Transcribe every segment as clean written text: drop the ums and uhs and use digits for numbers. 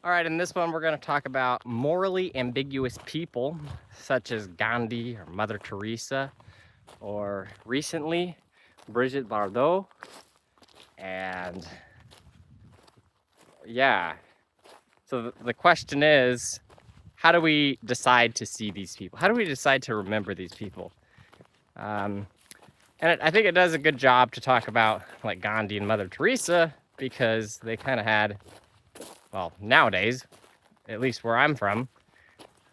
All right, in this one, we're going to talk about morally ambiguous people, such as Gandhi or Mother Teresa, or recently, Brigitte Bardot. And yeah, so the question is, how do we decide to see these people? How do we decide to remember these people? And I think it does a good job to talk about like Gandhi and Mother Teresa, because they kind of had, well, nowadays, at least where I'm from,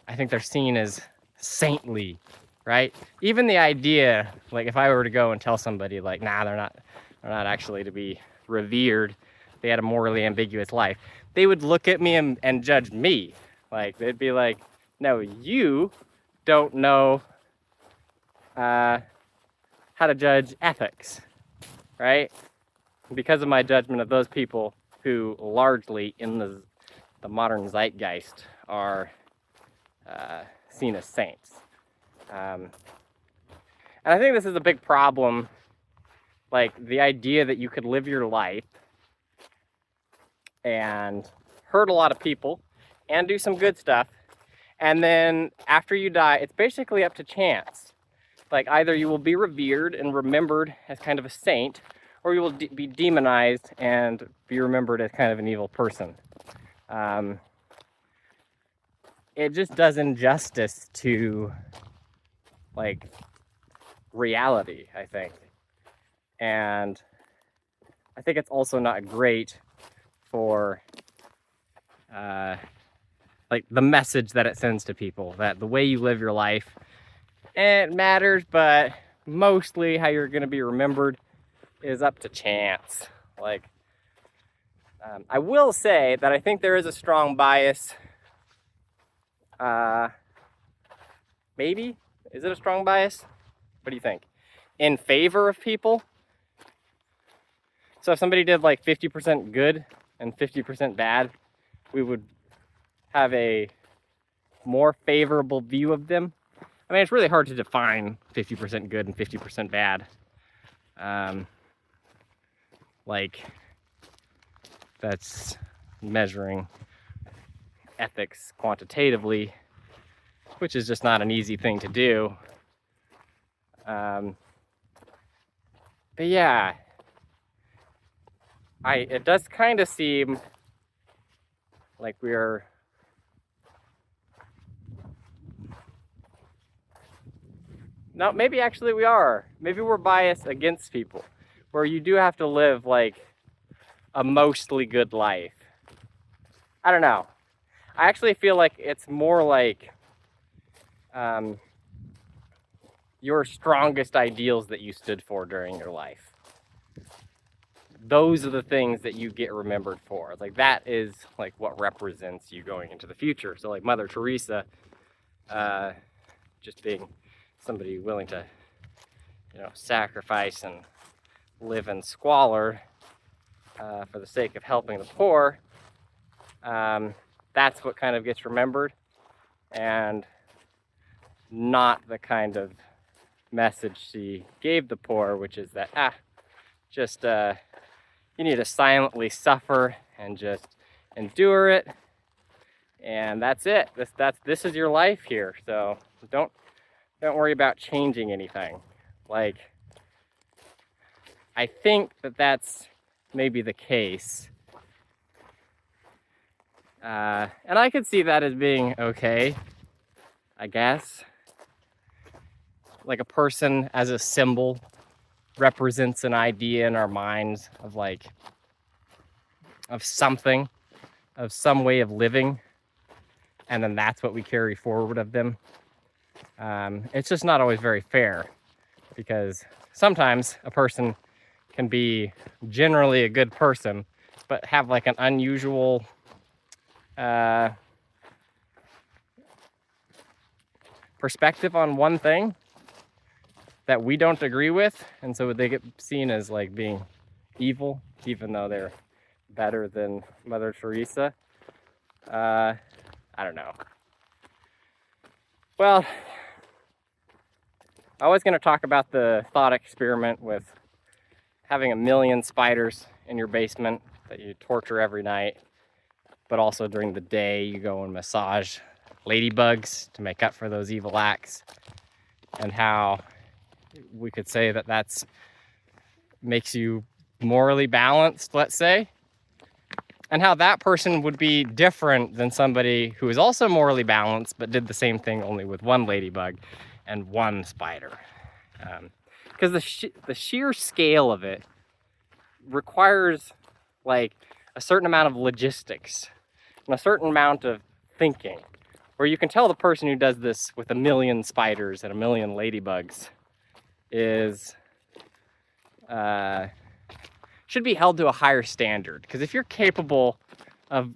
I think they're seen as saintly, right? Even the idea, like if I were to go and tell somebody like, nah, they're not actually to be revered, they had a morally ambiguous life, they would look at me and judge me. Like they'd be like, no, you don't know how to judge ethics, right? Because of my judgment of those people who largely in the modern zeitgeist are seen as saints. And I think this is a big problem, like the idea that you could live your life and hurt a lot of people and do some good stuff, and then after you die, it's basically up to chance. Like either you will be revered and remembered as kind of a saint, or you will be demonized and be remembered as kind of an evil person. It just does injustice to like reality, I think. And I think it's also not great for like the message that it sends to people, that the way you live your life, it matters, but mostly how you're going to be remembered is up to chance. Like, I will say that I think there is a strong bias. Maybe? Is it a strong bias? What do you think? In favor of people? So if somebody did like 50% good and 50% bad, we would have a more favorable view of them. I mean, it's really hard to define 50% good and 50% bad. Like, that's measuring ethics quantitatively, which is just not an easy thing to do. But yeah, it does kind of seem like we're no, maybe actually we are. Maybe we're biased against people, where you do have to live like a mostly good life. I don't know. I actually feel like it's more like your strongest ideals that you stood for during your life. Those are the things that you get remembered for. Like that is like what represents you going into the future. So like Mother Teresa, just being somebody willing to, sacrifice and live in squalor for the sake of helping the poor. That's what kind of gets remembered, and not the kind of message she gave the poor, which is that you need to silently suffer and just endure it, and that's it. This is your life here, so don't worry about changing anything. Like, I think that's maybe the case, and I could see that as being okay, I guess. Like a person as a symbol represents an idea in our minds of something, of some way of living, and then that's what we carry forward of them. It's just not always very fair, because sometimes a person can be generally a good person, but have like an unusual perspective on one thing that we don't agree with, and so they get seen as like being evil, even though they're better than Mother Teresa. I don't know. Well, I was going to talk about the thought experiment with having 1 million spiders in your basement that you torture every night, but also during the day you go and massage ladybugs to make up for those evil acts, and how we could say that that's makes you morally balanced, let's say, and how that person would be different than somebody who is also morally balanced but did the same thing only with one ladybug and one spider. Because the sheer scale of it requires like a certain amount of logistics and a certain amount of thinking, where you can tell the person who does this with 1 million spiders and 1 million ladybugs is should be held to a higher standard. Because if you're capable of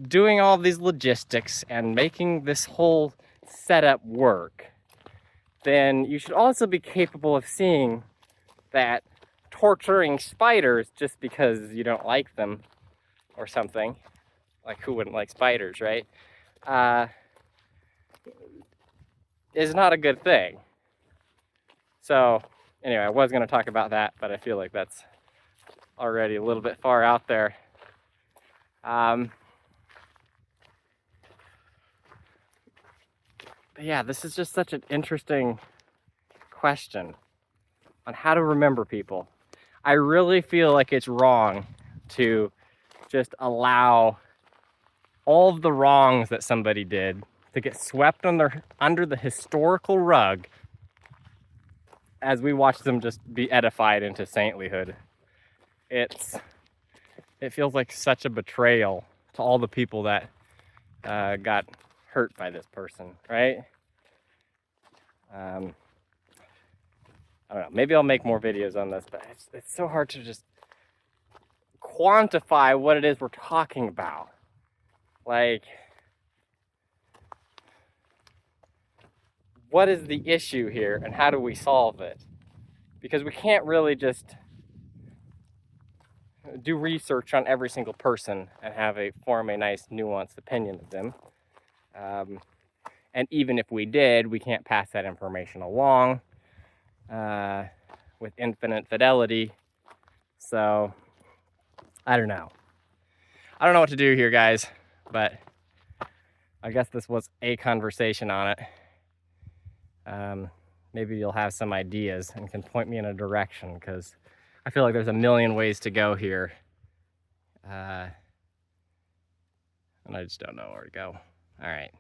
doing all these logistics and making this whole setup work, then you should also be capable of seeing that torturing spiders just because you don't like them or something, like who wouldn't like spiders, right? Is not a good thing. So anyway, I was going to talk about that, but I feel like that's already a little bit far out there. But yeah, this is just such an interesting question on how to remember people. I really feel like it's wrong to just allow all of the wrongs that somebody did to get swept under the historical rug as we watch them just be edified into saintlyhood. It feels like such a betrayal to all the people that got hurt by this person, right? I don't know, maybe I'll make more videos on this, but it's so hard to just quantify what it is we're talking about. Like, what is the issue here and how do we solve it? Because we can't really just do research on every single person and form a nice nuanced opinion of them. And even if we did, we can't pass that information along with infinite fidelity. So I don't know what to do here, guys, but I guess this was a conversation on it. Maybe you'll have some ideas and can point me in a direction, because I feel like there's a million ways to go here. And I just don't know where to go. All right.